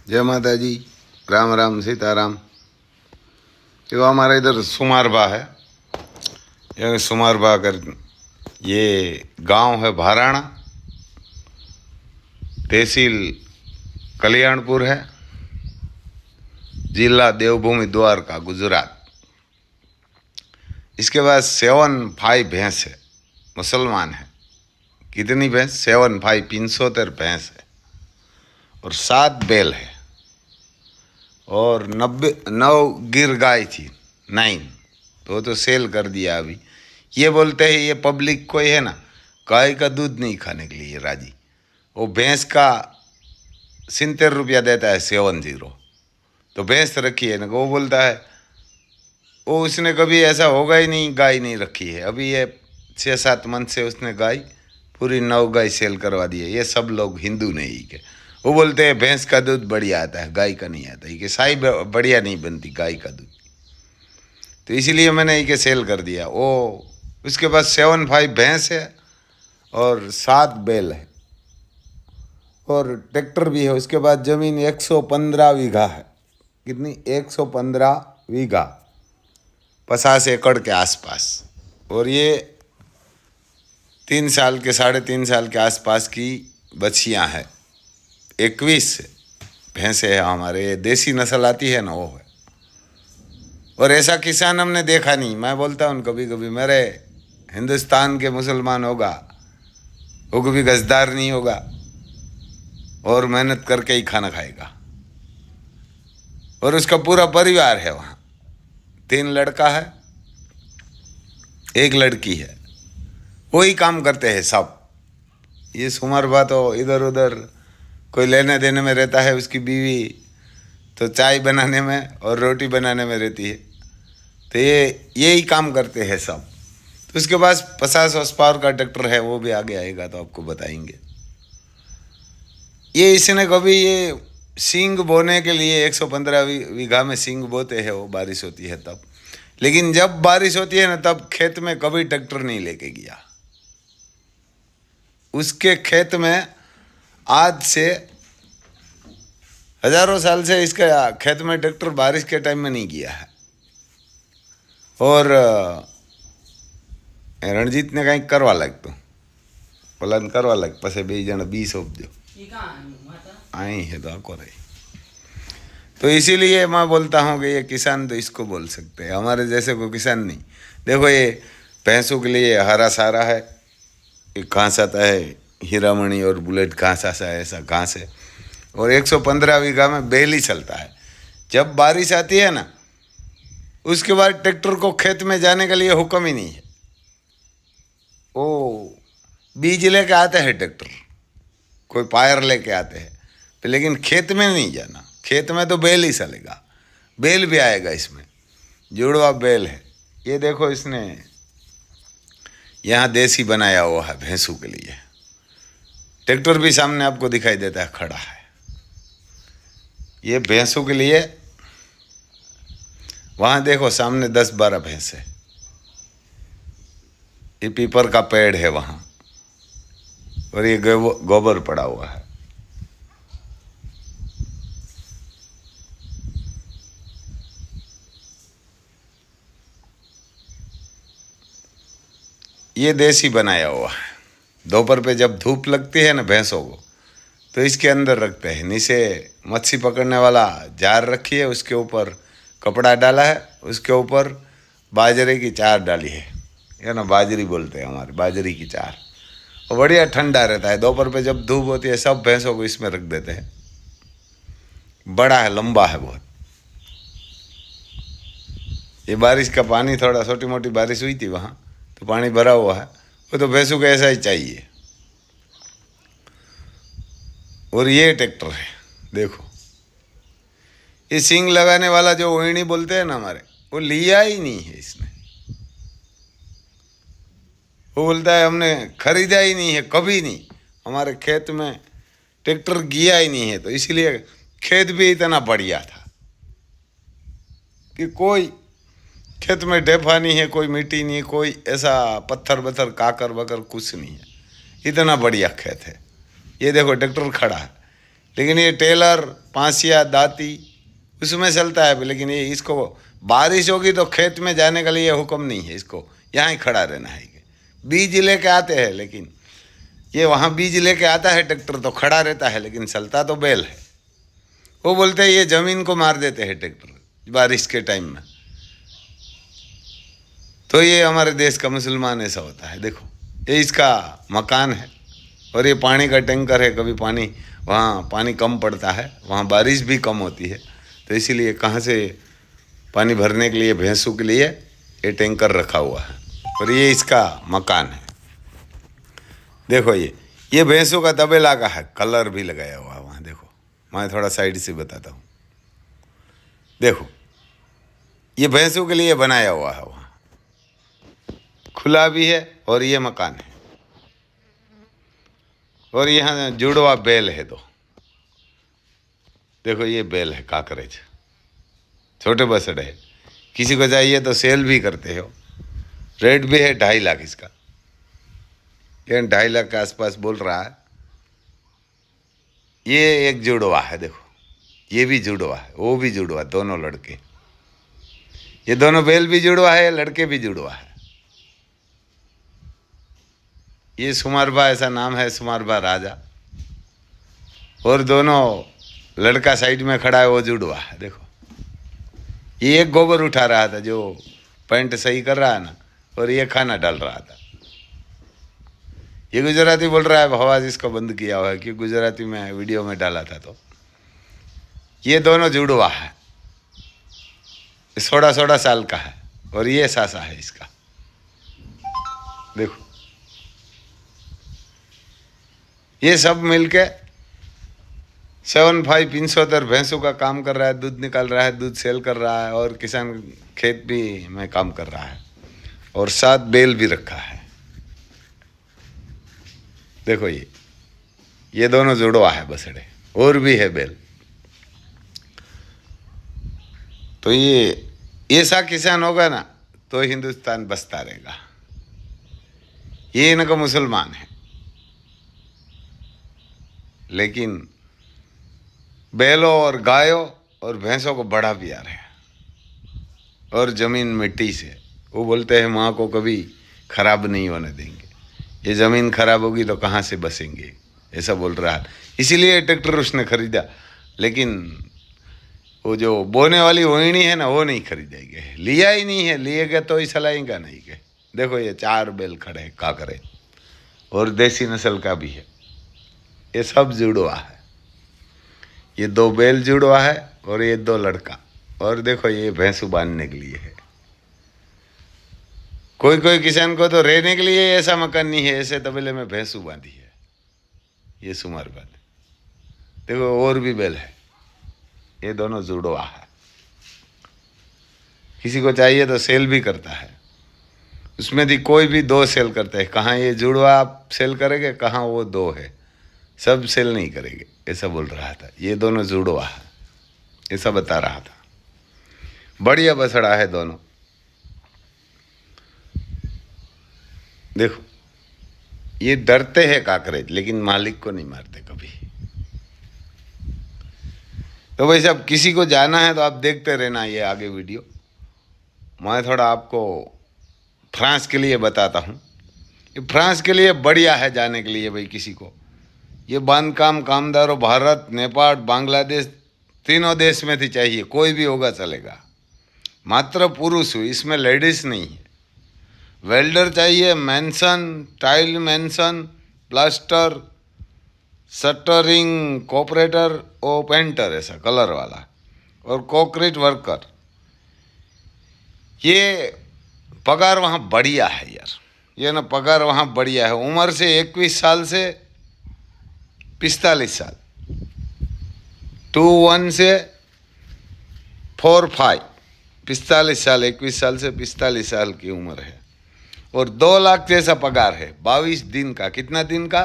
जय माता जी, राम राम सीताराम। देखो हमारा इधर सुमारबा है, ये सुमारबा कर ये गांव है भाराणा, तहसील कल्याणपुर है, जिला देवभूमि द्वारका गुजरात। इसके बाद 7-5 भैंस है, मुसलमान है। कितनी भैंस? 7-5 75 भैंस है और 7 बैल है और 9 गिर गाय थी, 9 तो सेल कर दिया अभी। ये बोलते हैं ये पब्लिक कोई है ना, गाय का दूध नहीं खाने के लिए राजी। वो भैंस का 70 रुपया देता है, 70। तो भैंस रखी है ना, वो बोलता है वो उसने कभी ऐसा होगा ही नहीं, गाय नहीं रखी है। अभी ये 6-7 मंथ से उसने गाय पूरी 9 गाय सेल करवा दी है। ये सब लोग हिंदू नहीं के, वो बोलते हैं भैंस का दूध बढ़िया आता है, गाय का नहीं आता है, कि साई बढ़िया नहीं बनती गाय का दूध। तो इसीलिए मैंने ये सेल कर दिया। वो उसके पास 7-5 भैंस है और 7 बैल है और ट्रैक्टर भी है। उसके बाद ज़मीन 115 बीघा है। कितनी? 115 बीघा, 50 एकड़ के आसपास। और ये 3 साल के 3.5 साल के आसपास की बछियाँ हैं। 21 भैंसे हैं हमारे, देसी नस्ल आती है ना, वो है। और ऐसा किसान हमने देखा नहीं। मैं बोलता हूँ कभी कभी, मेरे हिंदुस्तान के मुसलमान होगा वो कभी गजदार नहीं होगा और मेहनत करके ही खाना खाएगा। और उसका पूरा परिवार है वहाँ, 3 लड़का है, 1 लड़की है, वही काम करते हैं सब। ये सुमरबा तो इधर उधर कोई लेने देने में रहता है, उसकी बीवी तो चाय बनाने में और रोटी बनाने में रहती है। तो यही काम करते हैं सब। तो उसके पास 50 हॉर्स पावर का ट्रैक्टर है, वो भी आगे आएगा तो आपको बताएंगे। ये इसने कभी ये सींग बोने के लिए 115 बीघा में सींग बोते हैं, वो बारिश होती है तब। लेकिन जब बारिश होती है ना, तब खेत में कभी ट्रैक्टर नहीं लेके गया। उसके खेत में आज से हजारों साल से इसका खेत में ट्रैक्टर बारिश के टाइम में नहीं गया है। और रणजीत ने कहीं करवा लग, तो प्लान करवा लग, पसे 2 जन 20 दो आई है तो आपको रही। तो इसीलिए मैं बोलता हूँ कि ये किसान तो इसको बोल सकते हैं, हमारे जैसे को किसान नहीं। देखो ये भैंसों के लिए हरा सारा है, एक घास आता है, हीरामणि और बुलेट घास ऐसा है, ऐसा घास है। और 115 बीघा में बैल ही चलता है। जब बारिश आती है ना, उसके बाद ट्रैक्टर को खेत में जाने के लिए हुक्म ही नहीं है। वो बीज लेके आते हैं ट्रैक्टर, कोई पायर लेके आते हैं, लेकिन खेत में नहीं जाना। खेत में तो बैल ही चलेगा, बैल भी आएगा इसमें, जुड़वा बैल है। ये देखो इसने यहाँ देसी बनाया हुआ है भैंसों के लिए। ट्रैक्टर भी सामने आपको दिखाई देता है, खड़ा है। ये भैंसों के लिए, वहाँ देखो सामने 10-12 भैंस है। ये पीपर का पेड़ है वहाँ, और ये गोबर पड़ा हुआ है। ये देसी बनाया हुआ है। दोपहर पे जब धूप लगती है ना भैंसों को, तो इसके अंदर रखते हैं। नीचे मच्छी पकड़ने वाला जार रखी है, उसके ऊपर कपड़ा डाला है, उसके ऊपर बाजरे की चार डाली है ना, बाजरी बोलते हैं हमारे, बाजरी की चार। और बढ़िया ठंडा रहता है। दोपहर पे जब धूप होती है, सब भैंसों को इसमें रख देते हैं। बड़ा है, लंबा है बहुत। ये बारिश का पानी, थोड़ा छोटी मोटी बारिश हुई थी वहाँ, तो पानी भरा हुआ है। वो तो भैंसों को ऐसा ही चाहिए। और ये ट्रैक्टर है, देखो ये सींग लगाने वाला जो ओइनी बोलते हैं ना हमारे, वो लिया ही नहीं है इसने। वो बोलता है हमने खरीदा ही नहीं है, कभी नहीं हमारे खेत में ट्रैक्टर गया ही नहीं है। तो इसीलिए खेत भी इतना बढ़िया था कि कोई खेत में ढेफा नहीं है, कोई मिट्टी नहीं है, कोई ऐसा पत्थर वत्थर काकर वकर कुछ नहीं है। इतना बढ़िया खेत है। ये देखो ट्रैक्टर खड़ा है, लेकिन ये टेलर, पांसिया, दाती उसमें चलता है। लेकिन ये इसको बारिश होगी तो खेत में जाने का लिए हुक्म नहीं है, इसको यहाँ ही खड़ा रहना है। बीज लेके आते हैं, लेकिन ये वहाँ बीज लेके आता है ट्रैक्टर तो खड़ा रहता है, लेकिन चलता तो बैल है। वो बोलते हैं ये ज़मीन को मार देते हैं ट्रैक्टर बारिश के टाइम में। तो ये हमारे देश का मुसलमान ऐसा होता है। देखो ये इसका मकान है और ये पानी का टैंकर है। कभी पानी वहाँ पानी कम पड़ता है, वहाँ बारिश भी कम होती है, तो इसीलिए कहाँ से पानी भरने के लिए भैंसों के लिए ये टैंकर रखा हुआ है और ये इसका मकान है। देखो ये भैंसों का तबेला का है, कलर भी लगाया हुआ है वहाँ। देखो मैं थोड़ा साइड से बताता हूँ। देखो ये भैंसों के लिए बनाया हुआ है, वहाँ खुला भी है और ये मकान है। और यहाँ जुड़वा बैल है दो। देखो ये बैल है काकरेज, छोटे बछड़े है। किसी को चाहिए तो सेल भी करते हो। रेट भी है 2.5 लाख इसका। ये 2.5 लाख के आसपास बोल रहा है। ये एक जुड़वा है, देखो ये भी जुड़वा है, वो भी जुड़वा, दोनों लड़के। ये दोनों बैल भी जुड़वा है, लड़के भी जुड़वा है। ये सुमारबा ऐसा नाम है, सुमारबा राजा। और दोनों लड़का साइड में खड़ा है, वो जुड़वा है। देखो ये एक गोबर उठा रहा था, जो पैंट सही कर रहा है ना, और ये खाना डाल रहा था। ये गुजराती बोल रहा है, आवाज़ इसको बंद किया हुआ है कि गुजराती में वीडियो में डाला था। तो ये दोनों जुड़वा है, 16 साल का है और ये सासा है इसका। देखो ये सब मिलके 7575 भैंसों का काम कर रहा है, दूध निकाल रहा है, दूध सेल कर रहा है, और किसान खेत भी में काम कर रहा है, और 7 बैल भी रखा है। देखो ये दोनों जुड़वा है बछड़े, और भी है बैल। तो ये ऐसा किसान होगा ना तो हिंदुस्तान बसता रहेगा। ये इनका मुसलमान है, लेकिन बैलों और गायों और भैंसों को बड़ा प्यार है, और ज़मीन मिट्टी से। वो बोलते हैं माँ को कभी खराब नहीं होने देंगे, ये ज़मीन खराब होगी तो कहाँ से बसेंगे, ऐसा बोल रहा है। इसीलिए ट्रैक्टर उसने खरीदा, लेकिन वो जो बोने वाली वोहिणी है ना, वो नहीं खरीदेंगे, लिया ही नहीं है। लिएगा तो ही चलाएगा नहीं के। देखो ये 4 बैल खड़े हैं काकरे, और देसी नस्ल का भी है। ये सब जुड़वा है। ये 2 बैल जुड़वा है और ये 2 लड़का। और देखो ये भैंसू बांधने के लिए है। कोई कोई किसान को तो रहने के लिए ऐसा मकान नहीं है, ऐसे तबेले में भैंसू बांधी है। ये सुमार बांध। देखो और भी बैल है, ये दोनों जुड़वा है। किसी को चाहिए तो सेल भी करता है। उसमें भी कोई भी 2 सेल करते हैं। कहाँ ये जुड़वा आप सेल करेंगे, कहाँ वो 2 है, सब सेल नहीं करेंगे, ऐसा बोल रहा था। ये दोनों जुड़वा है, ऐसा बता रहा था। बढ़िया बछड़ा है दोनों। देखो ये डरते हैं काकरेज, लेकिन मालिक को नहीं मारते कभी। तो भाई साहब किसी को जाना है तो आप देखते रहना ये आगे वीडियो। मैं थोड़ा आपको फ्रांस के लिए बताता हूँ। ये फ्रांस के लिए बढ़िया है जाने के लिए भाई। किसी को ये बांधकाम कामदारों भारत, नेपाल, बांग्लादेश, तीनों देश में थी चाहिए, कोई भी होगा चलेगा। मात्र पुरुष हुई, इसमें लेडीज नहीं है। वेल्डर चाहिए, mention, tile mention, plaster, shuttering, cooperator और पेंटर, ऐसा कलर वाला, और कॉन्क्रीट वर्कर। ये पगार वहाँ बढ़िया है यार। ये ना पगार वहाँ बढ़िया है। उम्र से 21 साल से 45 साल, 21 से 45, 45 साल, 21 साल से 45 साल की उम्र है। और 2 लाख जैसा पगार है। 22 दिन का। कितना दिन का?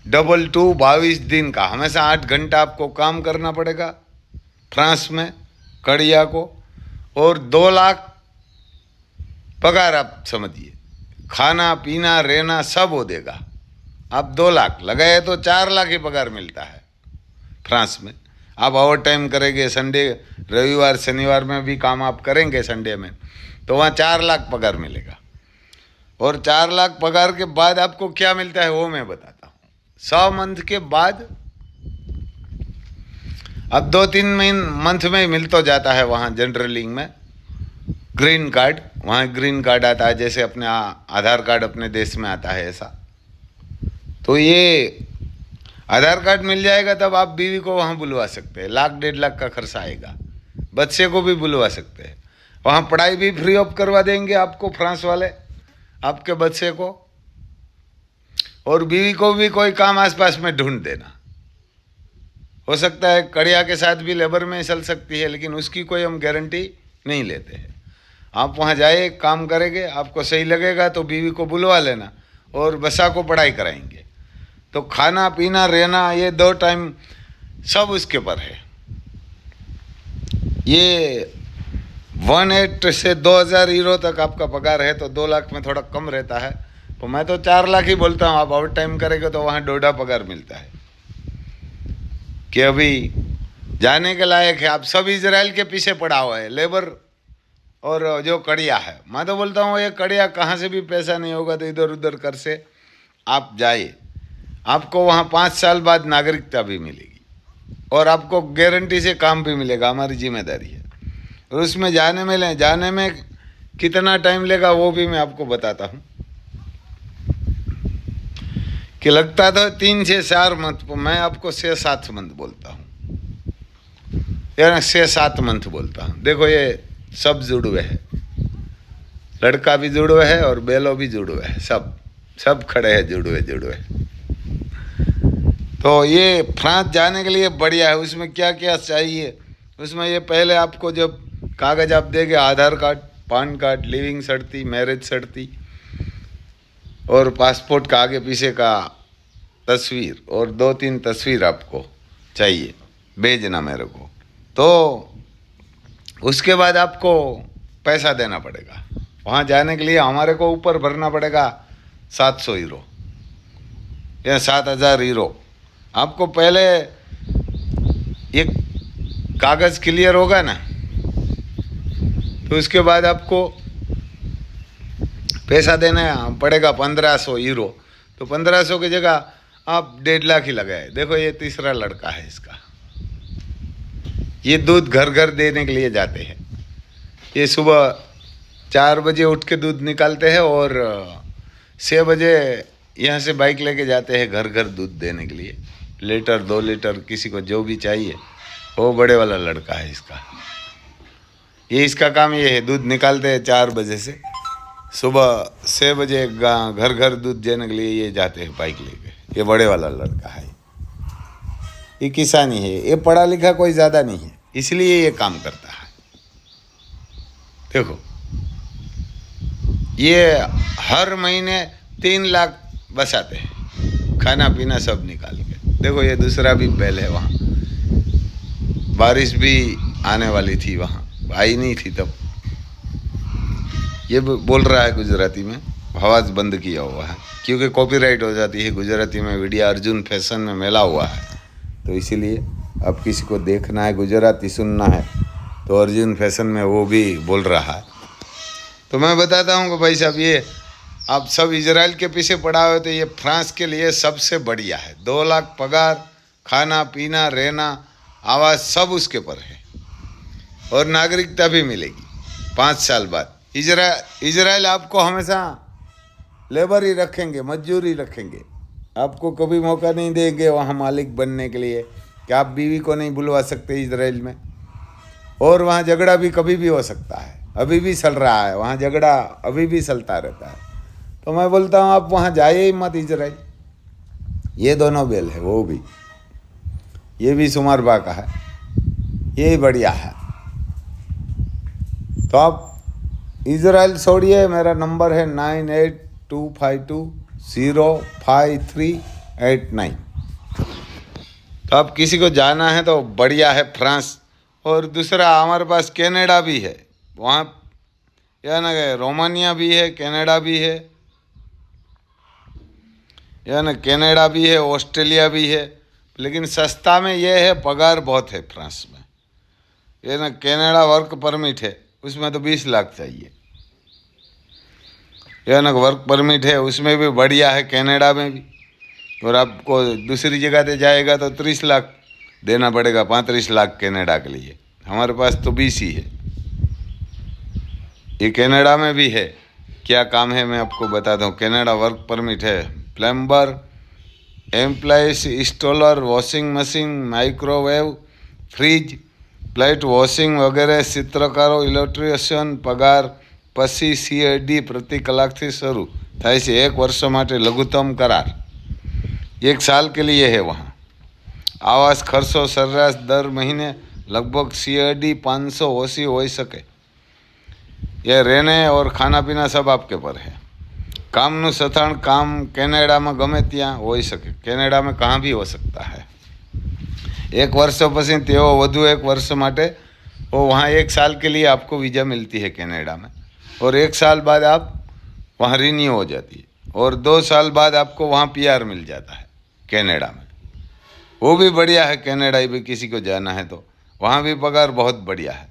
22 दिन का। हमेशा 8 घंटा आपको काम करना पड़ेगा फ्रांस में, कड़िया को। और 2 लाख पगार, आप समझिए। खाना पीना रहना सब वो देगा। आप 2 लाख लगाए तो 4 लाख ही पगार मिलता है फ्रांस में। आप ओवर टाइम करेंगे, संडे रविवार शनिवार में भी काम आप करेंगे संडे में, तो वहाँ 4 लाख पगार मिलेगा। और 4 लाख पगार के बाद आपको क्या मिलता है वो मैं बताता हूँ। 100 मंथ के बाद अब 2-3 मंथ में मिल तो जाता है वहाँ जनरलिंग में ग्रीन कार्ड। वहाँ ग्रीन कार्ड आता है, जैसे अपने आधार कार्ड अपने देश में आता है ऐसा। तो ये आधार कार्ड मिल जाएगा तब आप बीवी को वहाँ बुलवा सकते हैं। 1-1.5 लाख का खर्चा आएगा। बच्चे को भी बुलवा सकते हैं। वहाँ पढ़ाई भी फ्री ऑफ करवा देंगे आपको फ्रांस वाले, आपके बच्चे को। और बीवी को भी कोई काम आसपास में ढूंढ देना। हो सकता है कड़िया के साथ भी लेबर में चल सकती है, लेकिन उसकी कोई हम गारंटी नहीं लेते हैं। आप वहाँ जाए, काम करेंगे, आपको सही लगेगा तो बीवी को बुलवा लेना और बच्चा को पढ़ाई कराएंगे। तो खाना पीना रहना ये 2 टाइम सब उसके ऊपर है। ये 1,800 से 2,000 यूरो तक आपका पगार है, तो 2 लाख में थोड़ा कम रहता है। तो मैं तो 4 लाख ही बोलता हूँ। आप ओवर टाइम करेंगे तो वहाँ 1.5 पगार मिलता है कि अभी जाने के लायक है। आप सब इजराइल के पीछे पड़ा हुआ है, लेबर और जो कड़िया है। मैं तो बोलता हूँ ये कड़िया कहाँ से भी पैसा नहीं होगा तो इधर उधर कर से आप जाइए। आपको वहाँ 5 साल बाद नागरिकता भी मिलेगी और आपको गारंटी से काम भी मिलेगा। हमारी जिम्मेदारी है। और उसमें जाने में कितना टाइम लेगा वो भी मैं आपको बताता हूँ कि लगता था 3 से 4 मंथ, मैं आपको 6-7 मंथ बोलता हूँ, यानी 6-7 मंथ बोलता हूँ। देखो ये सब जुड़वे है, लड़का भी जुड़वे है और बेलो भी जुड़वे है, सब खड़े हैं जुड़वे। तो ये फ्रांस जाने के लिए बढ़िया है। उसमें क्या क्या चाहिए, उसमें ये पहले आपको जब कागज़ आप देंगे, Aadhaar card, PAN card, living certi, marriage certi और पासपोर्ट का आगे पीछे का तस्वीर और 2-3 तस्वीर आपको चाहिए, भेजना मेरे को। तो उसके बाद आपको पैसा देना पड़ेगा। वहाँ जाने के लिए हमारे को ऊपर भरना पड़ेगा 700 यूरो या 7,000 यूरो। आपको पहले ये कागज़ क्लियर होगा ना, तो उसके बाद आपको पैसा देना पड़ेगा 1,500 यूरो। तो 1,500 की जगह आप 1.5 लाख ही लगाए। देखो ये तीसरा लड़का है इसका। ये दूध घर घर देने के लिए जाते हैं। ये सुबह 4 बजे उठ के दूध निकालते हैं और 6 बजे यहाँ से बाइक लेके जाते हैं घर घर दूध देने के लिए। लीटर 2 लीटर किसी को जो भी चाहिए। वो बड़े वाला लड़का है इसका। ये इसका काम ये है, दूध निकालते हैं 4 बजे से, सुबह 6 बजे घर घर दूध देने के लिए ये जाते हैं बाइक लेके। ये बड़े वाला लड़का है। ये किसानी है, ये पढ़ा लिखा कोई ज़्यादा नहीं है, इसलिए ये काम करता है। देखो ये हर महीने 3 लाख बचाते हैं, खाना पीना सब निकाल के। देखो ये दूसरा भी बैल है। वहाँ बारिश भी आने वाली थी, वहाँ आई नहीं थी तब। ये बोल रहा है गुजराती में, आवाज़ बंद किया हुआ है क्योंकि कॉपीराइट हो जाती है गुजराती में वीडियो। अर्जुन फैशन में मेला हुआ है तो इसीलिए अब किसी को देखना है, गुजराती सुनना है तो अर्जुन फैशन में वो भी बोल रहा है। तो मैं बताता हूँ कि भाई साहब ये आप सब इजराइल के पीछे पड़ा हुए, तो ये फ्रांस के लिए सबसे बढ़िया है। 2 लाख पगार, खाना पीना रहना आवाज़ सब उसके पर है और नागरिकता भी मिलेगी 5 साल बाद। इजराइल आपको हमेशा लेबर ही रखेंगे, मजदूरी रखेंगे। आपको कभी मौका नहीं देंगे वहाँ मालिक बनने के लिए कि आप बीवी को नहीं बुलवा सकते इजराइल में। और वहाँ झगड़ा भी कभी भी हो सकता है, अभी भी चल रहा है वहाँ झगड़ा, अभी भी चलता रहता है। तो मैं बोलता हूँ आप वहाँ जाइए ही मत इजराइल। ये दोनों बेल है, वो भी, ये भी सुमारबा का है, ये ही बढ़िया है। तो आप इजराइल छोड़िए। मेरा नंबर है 9825205389। तो आप किसी को जाना है तो बढ़िया है फ्रांस। और दूसरा हमारे पास कनाडा भी है, वहाँ या ना रोमानिया भी है, कनाडा भी है। यह ना कनाडा भी है, ऑस्ट्रेलिया भी है, लेकिन सस्ता में ये है, पगार बहुत है फ्रांस में। ये ना कनाडा वर्क परमिट है, उसमें तो 20 लाख चाहिए। यह ना वर्क परमिट है, उसमें भी बढ़िया है कनाडा में भी। और आपको दूसरी जगह पे जाएगा तो 30 लाख देना पड़ेगा, 35 लाख कनाडा के लिए। हमारे पास तो 20 ही है। ये कनाडा में भी है। क्या काम है मैं आपको बताता हूँ। कनाडा वर्क परमिट है, plumber, employees, installer, washing machine, microwave, fridge, plate washing वगैरह, चित्रकारो, इलेक्ट्रिशियन, पगार પછી CAD પ્રતિ કલાકથી શરૂ થાય છે। 1 વર્ષ માટે લઘુત્તમ करार 1 साल के लिए है। वहाँ आवास खर्चो સરેરાશ दर महीने लगभग CAD 500 ઓછી હોઈ શકે। यह रहने और खाना पीना सब आपके पर है। कामનું સ્થાન काम कैनेडा में गमे ત્યાં હોઈ શકે। कैनेडा में कहाँ भी हो सकता है। 1 वर्ष પછી તેઓ વધુ 1 वर्ष માટે वो वहाँ 1 साल के लिए आपको वीज़ा मिलती है कैनेडा में, और 1 साल बाद आप वहाँ रिन्यू हो जाती है, और 2 साल बाद आपको वहाँ PR मिल जाता है कैनेडा में। वो भी बढ़िया है। कैनेडा भी किसी को जाना है तो वहाँ भी पगार बहुत बढ़िया है।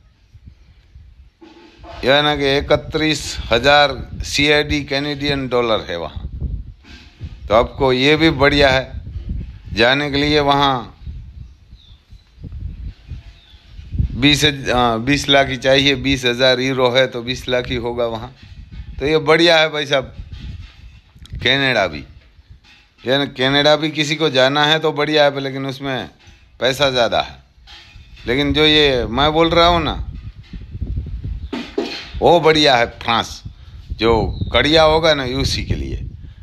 यह ना कि 31,000 CAD कैनेडियन डॉलर है वहाँ, तो आपको ये भी बढ़िया है। जाने के लिए वहाँ 20 लाख ही चाहिए। 20,000 यूरो है तो 20 लाख ही होगा वहाँ। तो ये बढ़िया है भाई साहब। कैनेडा भी, यानी कैनेडा भी किसी को जाना है तो बढ़िया है, लेकिन उसमें पैसा ज़्यादा है। लेकिन जो ये मैं बोल रहा हूँ ना, वो बढ़िया है फ्रांस। जो कड़िया होगा ना यूसी के लिए।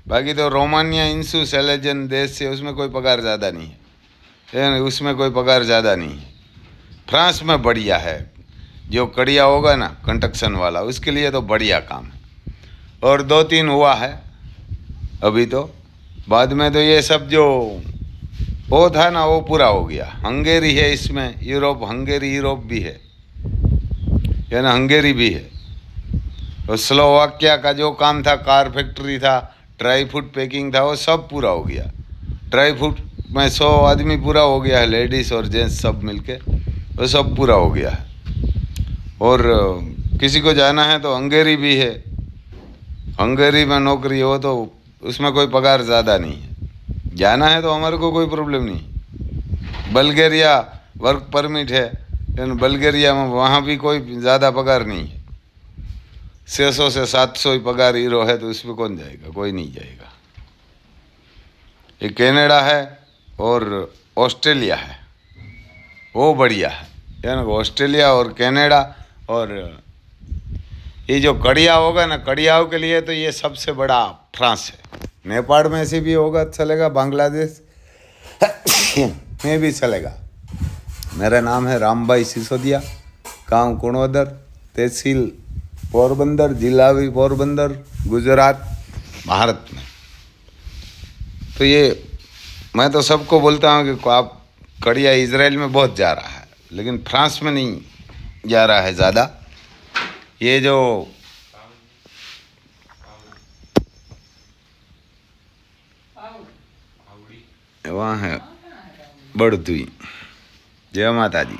बाकी तो रोमानिया, इंसू, सेलेजन देश से उसमें कोई पगार ज़्यादा नहीं है, उसमें कोई पगार ज़्यादा नहीं है। फ्रांस में बढ़िया है। जो कड़िया होगा ना कंस्ट्रक्शन वाला, उसके लिए तो बढ़िया काम है। और 2-3 हुआ है अभी, तो बाद में तो ये सब जो वो था ना वो पूरा हो गया। हंगेरी है इसमें, यूरोप, हंगेरी यूरोप भी है, यानी हंगेरी भी है। और स्लोवाकिया का जो काम था, कार फैक्ट्री था, ड्राई फ्रूट पैकिंग था, वो सब पूरा हो गया। ड्राई फ्रूट में 100 आदमी पूरा हो गया है, लेडीज़ और जेंट्स सब मिलके, वो सब पूरा हो गया है। और किसी को जाना है तो हंगेरी भी है। हंगेरी में नौकरी हो तो उसमें कोई पगार ज़्यादा नहीं है। जाना है तो हमारे को कोई प्रॉब्लम नहीं। बल्गेरिया वर्क परमिट है, लेकिन बल्गेरिया में वहाँ भी कोई ज़्यादा पगार नहीं है। 600 से 700 ही पगार यूरो है, तो उसमें कौन जाएगा? कोई नहीं जाएगा। ये कनाडा है और ऑस्ट्रेलिया है, वो बढ़िया है। यानी ऑस्ट्रेलिया और कनाडा, और ये जो कड़िया होगा ना, कड़ियाओं के लिए तो ये सबसे बड़ा फ्रांस है। नेपाल में से भी होगा चलेगा, बांग्लादेश में भी चलेगा। मेरा नाम है रामभाई सिसोदिया, गांव कुणोदर, तहसील पोरबंदर, जिला भी पोरबंदर, गुजरात, भारत में। तो ये मैं तो सबको बोलता हूँ कि आप कड़िया इजराइल में बहुत जा रहा है, लेकिन फ्रांस में नहीं जा रहा है ज़्यादा। ये जो वहाँ है बड़दुई। जय माता दी।